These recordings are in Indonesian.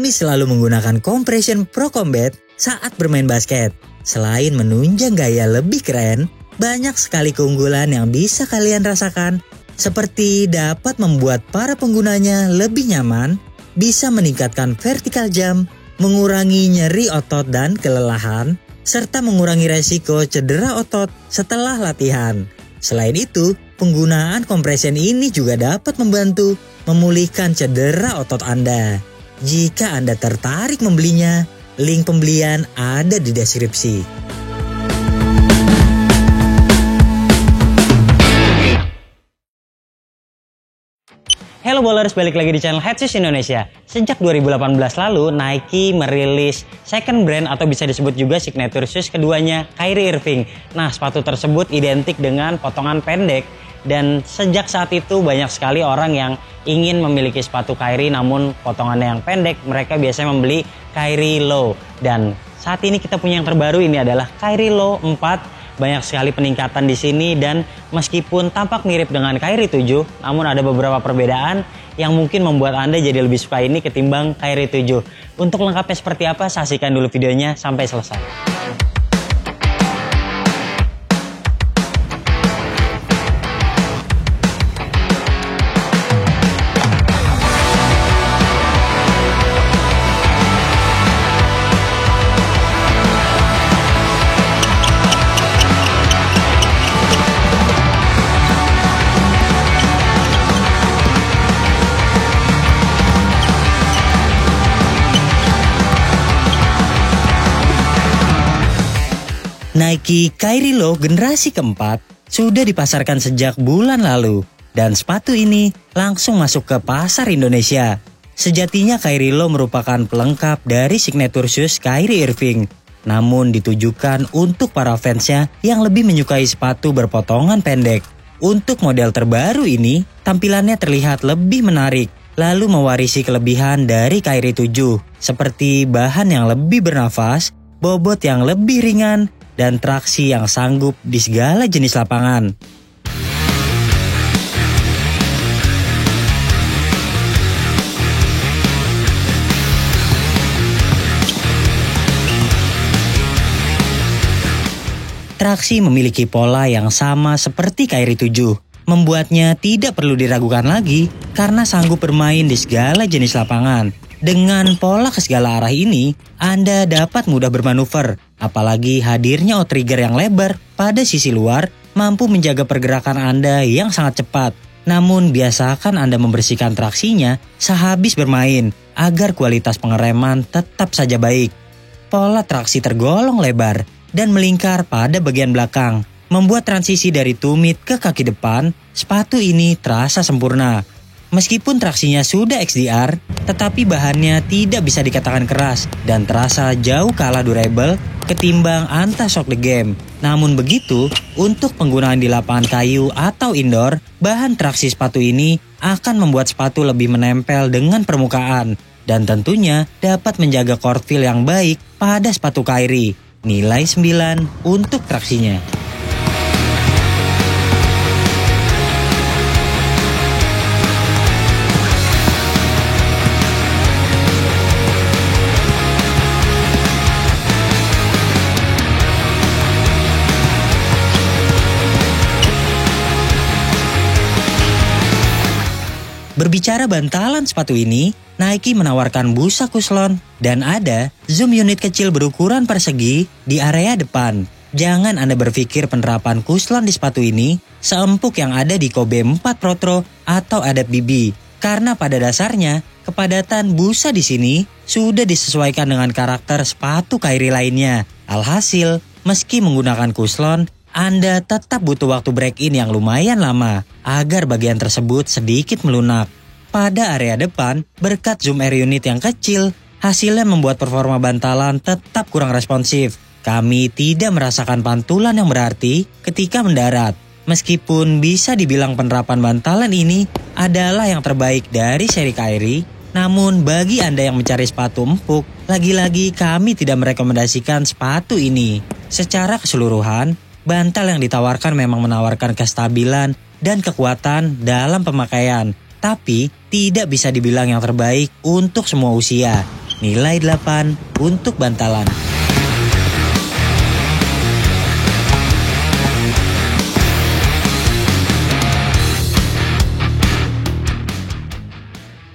kami selalu menggunakan Compression Pro Combat saat bermain basket. Selain menunjang gaya lebih keren, banyak sekali keunggulan yang bisa kalian rasakan, seperti dapat membuat para penggunanya lebih nyaman, bisa meningkatkan vertical jump, mengurangi nyeri otot dan kelelahan, serta mengurangi resiko cedera otot setelah latihan. Selain itu, penggunaan compression ini juga dapat membantu memulihkan cedera otot Anda. Jika Anda tertarik membelinya, link pembelian ada di deskripsi. Halo bowlers, balik lagi di channel Head Shoes Indonesia. Sejak 2018 lalu, Nike merilis second brand atau bisa disebut juga signature shoes keduanya, Kyrie Irving. Nah, sepatu tersebut identik dengan potongan pendek dan sejak saat itu banyak sekali orang yang ingin memiliki sepatu Kyrie namun potongannya yang pendek. Mereka biasanya membeli Kyrie Low dan saat ini kita punya yang terbaru, ini adalah Kyrie Low 4. Banyak sekali peningkatan di sini dan meskipun tampak mirip dengan Kyrie 7, namun ada beberapa perbedaan yang mungkin membuat Anda jadi lebih suka ini ketimbang Kyrie 7. Untuk lengkapnya seperti apa, saksikan dulu videonya sampai selesai. Nike Kyrie Low generasi keempat sudah dipasarkan sejak bulan lalu dan sepatu ini langsung masuk ke pasar Indonesia. Sejatinya Kyrie Low merupakan pelengkap dari signature shoes Kyrie Irving, namun ditujukan untuk para fansnya yang lebih menyukai sepatu berpotongan pendek. Untuk model terbaru ini, tampilannya terlihat lebih menarik, lalu mewarisi kelebihan dari Kyrie 7, seperti bahan yang lebih bernafas, bobot yang lebih ringan, dan traksi yang sanggup di segala jenis lapangan. Traksi memiliki pola yang sama seperti Kyrie 7, membuatnya tidak perlu diragukan lagi karena sanggup bermain di segala jenis lapangan. Dengan pola ke segala arah ini, Anda dapat mudah bermanuver, apalagi hadirnya outrigger yang lebar pada sisi luar mampu menjaga pergerakan Anda yang sangat cepat. Namun biasakan Anda membersihkan traksinya sehabis bermain agar kualitas pengereman tetap saja baik. Pola traksi tergolong lebar dan melingkar pada bagian belakang, membuat transisi dari tumit ke kaki depan, sepatu ini terasa sempurna. Meskipun traksinya sudah XDR, tetapi bahannya tidak bisa dikatakan keras dan terasa jauh kalah durable ketimbang Anta Shock the Game. Namun begitu, untuk penggunaan di lapangan kayu atau indoor, bahan traksi sepatu ini akan membuat sepatu lebih menempel dengan permukaan dan tentunya dapat menjaga court feel yang baik pada sepatu Kyrie. Nilai 9 untuk traksinya. Berbicara bantalan sepatu ini, Nike menawarkan busa kuslon dan ada zoom unit kecil berukuran persegi di area depan. Jangan Anda berpikir penerapan kuslon di sepatu ini seempuk yang ada di Kobe 4 Protro atau Adapt BB. Karena pada dasarnya, kepadatan busa di sini sudah disesuaikan dengan karakter sepatu Kyrie lainnya. Alhasil, meski menggunakan kuslon, Anda tetap butuh waktu break-in yang lumayan lama agar bagian tersebut sedikit melunak. Pada area depan, berkat zoom air unit yang kecil, hasilnya membuat performa bantalan tetap kurang responsif. Kami tidak merasakan pantulan yang berarti ketika mendarat. Meskipun bisa dibilang penerapan bantalan ini adalah yang terbaik dari seri Kyrie, namun bagi Anda yang mencari sepatu empuk, lagi-lagi kami tidak merekomendasikan sepatu ini. Secara keseluruhan, bantal yang ditawarkan memang menawarkan kestabilan dan kekuatan dalam pemakaian, tapi tidak bisa dibilang yang terbaik untuk semua usia. nilai 8 untuk bantalan.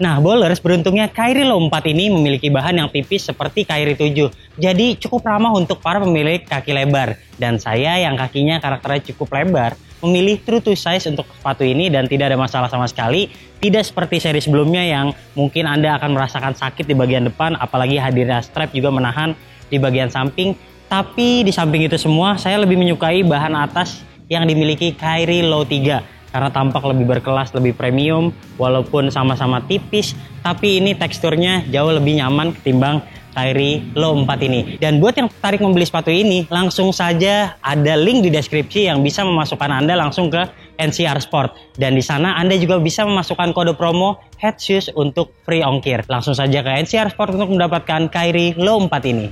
Nah, bowlers, beruntungnya Kyrie Low 4 ini memiliki bahan yang tipis seperti Kyrie 7. Jadi cukup ramah untuk para pemilik kaki lebar. Dan saya yang kakinya karakternya cukup lebar, memilih true to size untuk sepatu ini dan tidak ada masalah sama sekali. Tidak seperti seri sebelumnya yang mungkin Anda akan merasakan sakit di bagian depan, apalagi hadirnya strap juga menahan di bagian samping. Tapi di samping itu semua, saya lebih menyukai bahan atas yang dimiliki Kyrie Low 3. Karena tampak lebih berkelas, lebih premium, walaupun sama-sama tipis, tapi ini teksturnya jauh lebih nyaman ketimbang Kyrie Low 4 ini. Dan buat yang tertarik membeli sepatu ini, langsung saja ada link di deskripsi yang bisa memasukkan Anda langsung ke NCR Sport. Dan di sana Anda juga bisa memasukkan kode promo Headshoes untuk free ongkir. Langsung saja ke NCR Sport untuk mendapatkan Kyrie Low 4 ini.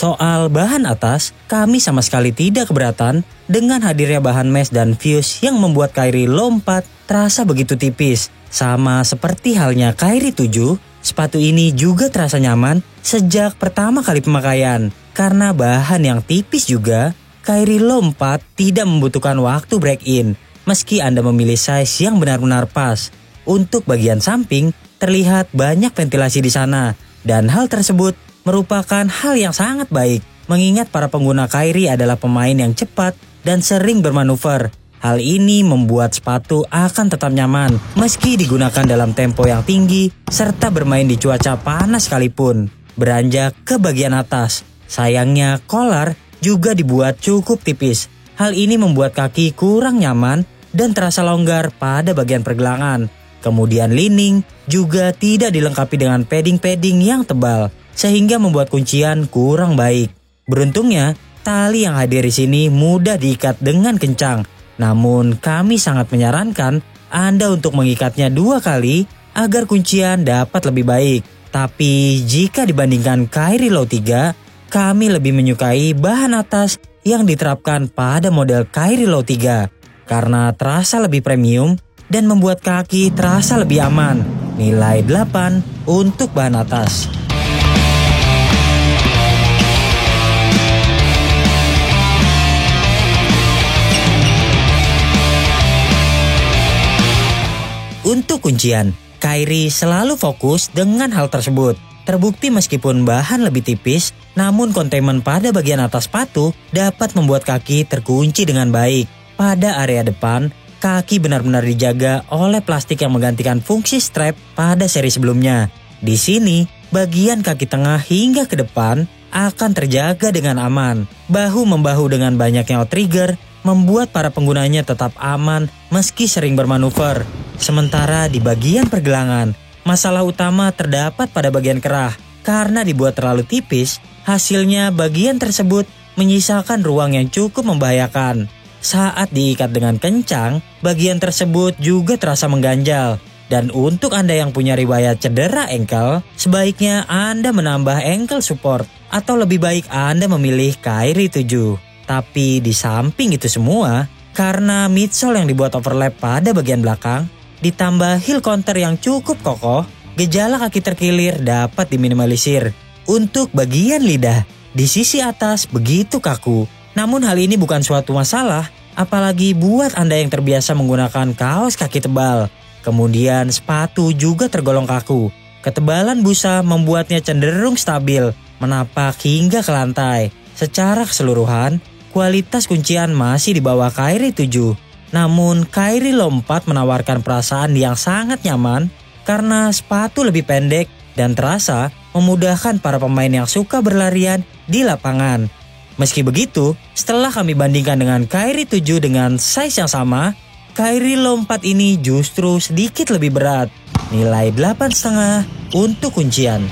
Soal bahan atas, kami sama sekali tidak keberatan dengan hadirnya bahan mesh dan fuse yang membuat Kyrie Low 4 terasa begitu tipis. Sama seperti halnya Kyrie 7, sepatu ini juga terasa nyaman sejak pertama kali pemakaian. Karena bahan yang tipis juga, Kyrie Low 4 tidak membutuhkan waktu break-in, meski Anda memilih size yang benar-benar pas. Untuk bagian samping, terlihat banyak ventilasi di sana, dan hal tersebut merupakan hal yang sangat baik, mengingat para pengguna Kyrie adalah pemain yang cepat dan sering bermanuver. Hal ini membuat sepatu akan tetap nyaman meski digunakan dalam tempo yang tinggi serta bermain di cuaca panas sekalipun. Beranjak ke bagian atas, sayangnya collar juga dibuat cukup tipis. Hal ini membuat kaki kurang nyaman dan terasa longgar pada bagian pergelangan. Kemudian lining juga tidak dilengkapi dengan padding-padding yang tebal, sehingga membuat kuncian kurang baik. Beruntungnya, tali yang hadir di sini mudah diikat dengan kencang. Namun, kami sangat menyarankan Anda untuk mengikatnya 2 kali agar kuncian dapat lebih baik. Tapi, jika dibandingkan Kyrie Low 3, kami lebih menyukai bahan atas yang diterapkan pada model Kyrie Low 3 karena terasa lebih premium dan membuat kaki terasa lebih aman. Nilai 8 untuk bahan atas. Untuk kuncian, Kyrie selalu fokus dengan hal tersebut. Terbukti meskipun bahan lebih tipis, namun containment pada bagian atas sepatu dapat membuat kaki terkunci dengan baik. Pada area depan, kaki benar-benar dijaga oleh plastik yang menggantikan fungsi strap pada seri sebelumnya. Di sini, bagian kaki tengah hingga ke depan akan terjaga dengan aman. Bahu-membahu dengan banyaknya outrigger membuat para penggunanya tetap aman meski sering bermanuver. Sementara di bagian pergelangan, masalah utama terdapat pada bagian kerah. Karena dibuat terlalu tipis, hasilnya bagian tersebut menyisakan ruang yang cukup membahayakan. Saat diikat dengan kencang, bagian tersebut juga terasa mengganjal. Dan untuk Anda yang punya riwayat cedera ankle, sebaiknya Anda menambah ankle support. Atau lebih baik Anda memilih Kyrie 7. Tapi di samping itu semua, karena midsole yang dibuat overlap pada bagian belakang, ditambah heel counter yang cukup kokoh, gejala kaki terkilir dapat diminimalisir. Untuk bagian lidah, di sisi atas begitu kaku. Namun hal ini bukan suatu masalah, apalagi buat Anda yang terbiasa menggunakan kaos kaki tebal. Kemudian sepatu juga tergolong kaku. Ketebalan busa membuatnya cenderung stabil, menapak hingga ke lantai. Secara keseluruhan, kualitas kuncian masih di bawah Kyrie 7. Namun Kyrie Low 4 menawarkan perasaan yang sangat nyaman karena sepatu lebih pendek dan terasa memudahkan para pemain yang suka berlarian di lapangan. Meski begitu, setelah kami bandingkan dengan Kyrie 7 dengan size yang sama, Kyrie Low 4 ini justru sedikit lebih berat. Nilai 8,5 untuk kuncian.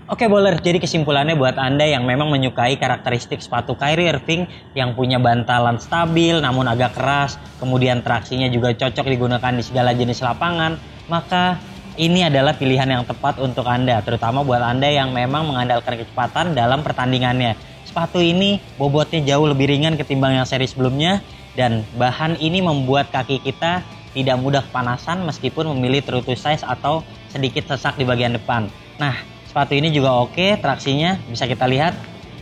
Oke bowler, jadi kesimpulannya buat Anda yang memang menyukai karakteristik sepatu Kyrie Irving yang punya bantalan stabil namun agak keras, kemudian traksinya juga cocok digunakan di segala jenis lapangan, maka ini adalah pilihan yang tepat untuk Anda, terutama buat Anda yang memang mengandalkan kecepatan dalam pertandingannya. Sepatu ini bobotnya jauh lebih ringan ketimbang yang seri sebelumnya, dan bahan ini membuat kaki kita tidak mudah kepanasan meskipun memilih true to size atau sedikit sesak di bagian depan. Nah, sepatu ini juga oke, traksinya bisa kita lihat.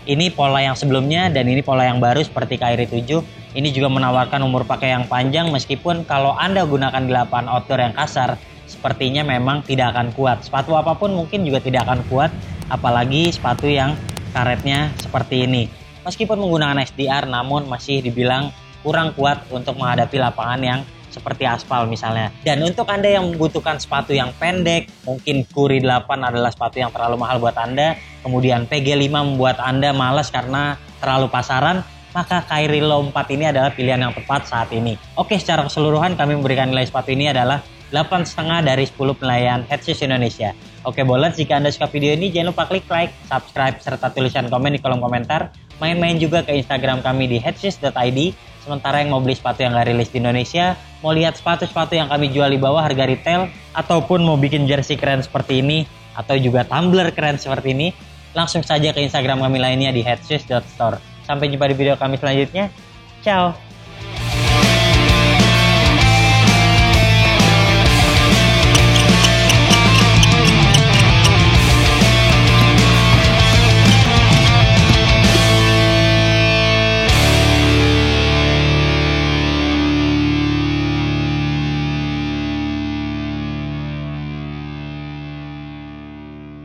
Ini pola yang sebelumnya dan ini pola yang baru seperti Kyrie 7. Ini juga menawarkan umur pakai yang panjang meskipun kalau Anda gunakan di lapangan outdoor yang kasar, sepertinya memang tidak akan kuat. Sepatu apapun mungkin juga tidak akan kuat, apalagi sepatu yang karetnya seperti ini. Meskipun menggunakan SDR namun masih dibilang kurang kuat untuk menghadapi lapangan yang seperti aspal misalnya. Dan untuk Anda yang membutuhkan sepatu yang pendek, mungkin Curry 8 adalah sepatu yang terlalu mahal buat Anda, kemudian PG5 membuat Anda malas karena terlalu pasaran, maka Kyrie Low 4 ini adalah pilihan yang tepat saat ini. Oke, secara keseluruhan kami memberikan nilai sepatu ini adalah 8,5 dari 10 penilaian Headshoes Indonesia. Oke bowlers, jika Anda suka video ini jangan lupa klik like, subscribe, serta tulisan komen di kolom komentar. Main-main juga ke Instagram kami di headshoes.id. Sementara yang mau beli sepatu yang gak rilis di Indonesia, mau lihat sepatu-sepatu yang kami jual di bawah harga retail, ataupun mau bikin jersey keren seperti ini, atau juga tumbler keren seperti ini, langsung saja ke Instagram kami lainnya di headshoes.store. Sampai jumpa di video kami selanjutnya. Ciao!